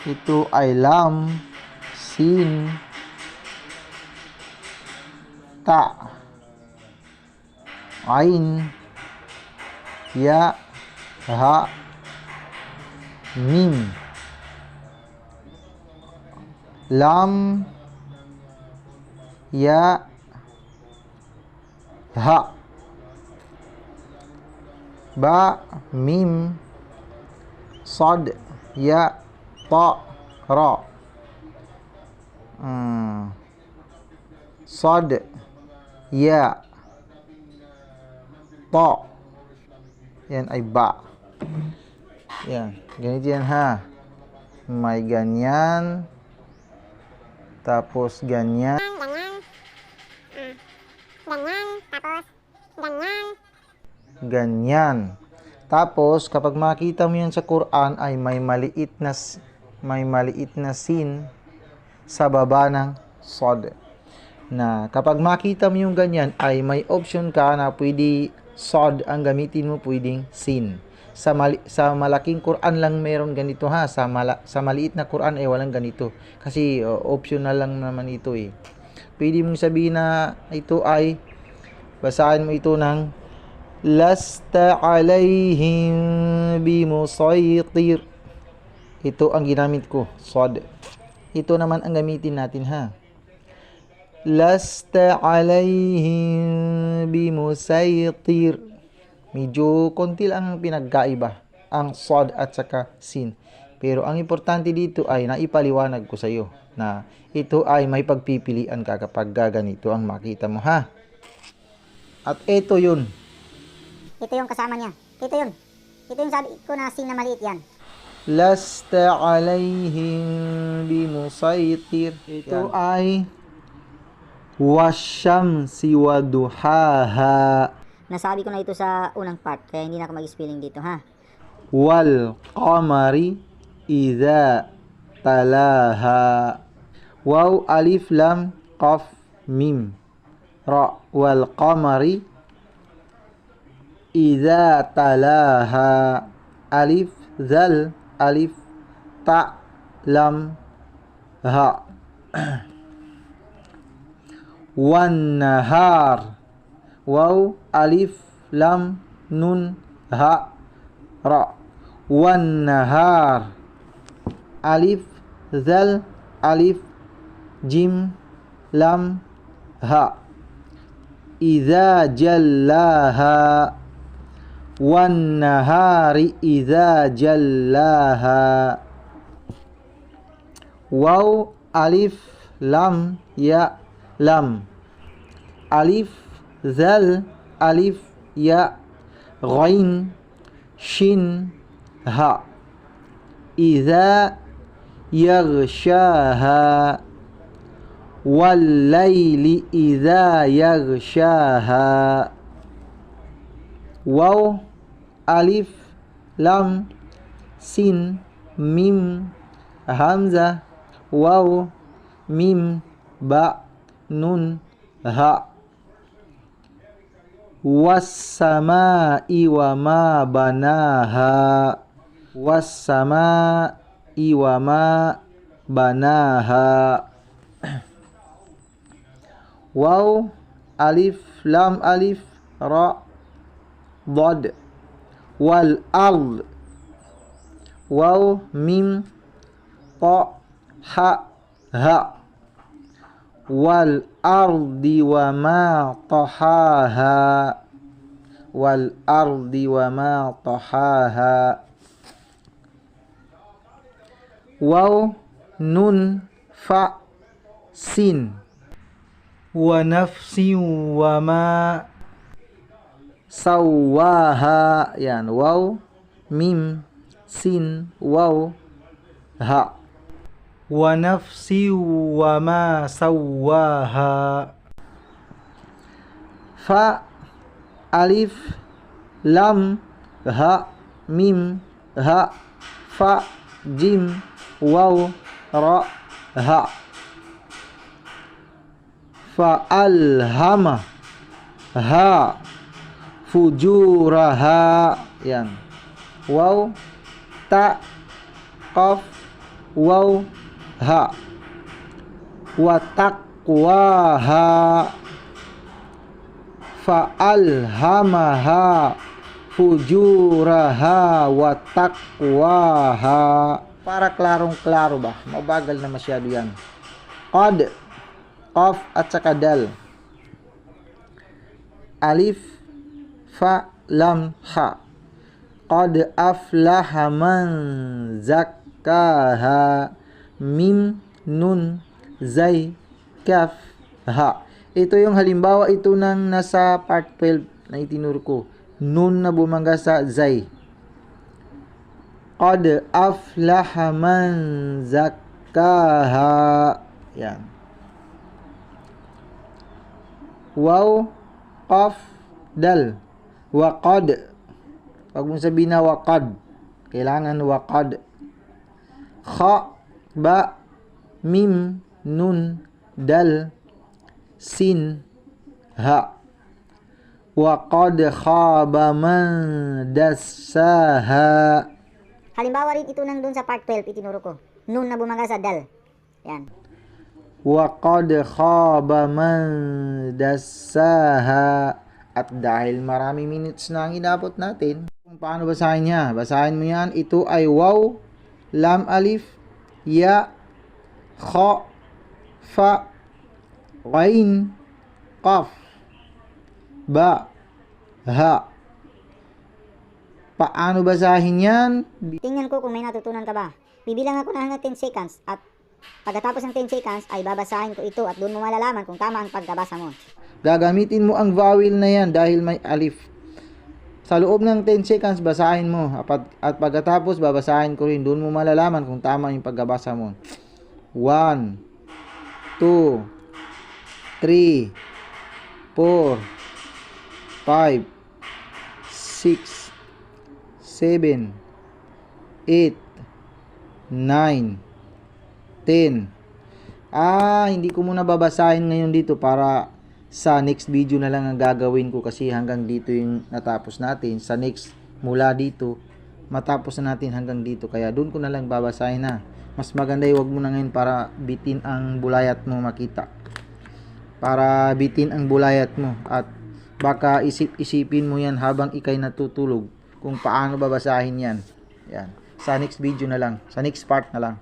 Ito ay lam, sin, ta, ain, ya, ha, mim. Lam, ya, ha, ba, mim, sad, ya, ta, ra. Sad, ya, ta. Yan ay ba. Yan, ganito yan ha. May ganyan. Tapos ganyan. Ganyan. Tapos kapag makita mo yan sa Quran ay may maliit na sin sa baba ng sad. Na kapag makita mo yung ganyan ay may option ka na pwede sad ang gamitin mo, pwedeng sin. Sa malaking Quran lang meron ganito ha. Sa maliit na Quran ay walang ganito. Kasi optional lang naman ito eh. Pwede mong sabihin na ito ay, basahin mo ito ng lasta alayhim bimusaytir. Ito ang ginamit ko, sad. Ito naman ang gamitin natin ha. Lasta alayhim bimusaytir. Medyo konti lang ang pinagkaiba, ang sad at saka sin. Pero ang importante dito ay naipaliwanag ko sa iyo na ito ay may pagpipilian ka kapag ganito ang makita mo ha. At ito yun. Ito yung kasama niya. Ito yun. Ito yung sabi ko na sin na maliit yan. Lasta alayhim bimusaytir. Ito ay wasyamsi waduhaha. Nasabi ko na ito sa unang part, kaya hindi na ako mag-spelling dito ha. Wal qamari idza talaha. Waw, alif, lam, qaf, mim, ra. Wal qamari idza talaha. Alif, zal, alif, ta, lam, ha. Wan nahar. Waw, alif, lam, nun, ha, ra. Wan nahar. Alif, zal, alif, jim, lam, ha. Idza jallaha. Wan nahari idza jallaha. Waw, alif, lam, ya, lam. Alif, zal, alif, ya, ghain, shin, ha. Idza yaghshaha. Wal layli idza yaghshaha. Waw, alif, lam, sin, mim, hamza, waw, mim, ba, nun, ha. Was-samaa'i wa ma banaha. Was-samaa'i wa ma banaha. Waw, alif, lam, alif, ra, dad. Wal ard. Waw, mim, ta, ha, ha. Wal ardi wa ma tahaha. Wal ardi wa ma tahaha. Waw, nun, fa, sin. Wa nafsi wa ma sawaha. Yan, waw, mim, sin, waw, ha. Wa nafsi wa ma sawaha. Fa, alif, lam, ha, mim, ha, fa, jim, waw, ra, ha. Fa alhama ha fujuraha. Yan, waw, ta, qaf, waw, ha. Wa taqwaha, fa'alhamaha fujuraha wa taqwaha. Para klarong-klaro ba? Mabagal na masyado yan. Qad, qaf at saka dal. Alif, fa, lam, ha. Qad aflaha man zakkaha. Mim, nun, zay, kaf, ha. Ito yung halimbawa ito ng nasa part 12 na itinuro ko. Nun na bumangga sa zay. Qad aflaha man zakkaha. Yan. Waw, qaf, dal. Waqad. Pag mong sabihin na waqad, kailangan waqad. Kha, ba, mim, nun, dal, sin, ha. Waqad khaba man dassaha. Halimbawa rin ito ng dun sa part 12, itinuro ko. Nun na bumaga sa dal. Yan. Waqad khaba man dassaha. At dahil maraming minutes na ang inabot natin, kung paano basahin niya? Basahin mo yan. Ito ay waw, lam, alif, ya, kha, fa, ghain, qaf, ba, ha. Paano basahin yan? Tingnan ko kung may natutunan ka ba. Bibilang ako ng hanggang 10 seconds at pagkatapos ng 10 seconds ay babasahin ko ito at doon mo malalaman kung tama ang pagkabasa mo. Gagamitin mo ang vowel na yan dahil may alif. Sa loob ng 10 seconds, basahin mo. At pagkatapos, babasahin ko rin. Doon mo malalaman kung tama yung pagkabasa mo. 1, 2, 3, 4, 5, 6, 7, 8, 9, 10. Hindi ko muna babasahin ngayon dito para sa next video na lang ang gagawin ko kasi hanggang dito yung natapos natin. Sa next, mula dito, matapos na natin hanggang dito. Kaya doon ko na lang babasahin na. Mas maganda wag mo na ngayon para bitin ang bulayat mo makita. Para bitin ang bulayat mo. At baka isipin mo yan habang ikay natutulog kung paano babasahin yan. Yan. Sa next video na lang. Sa next part na lang.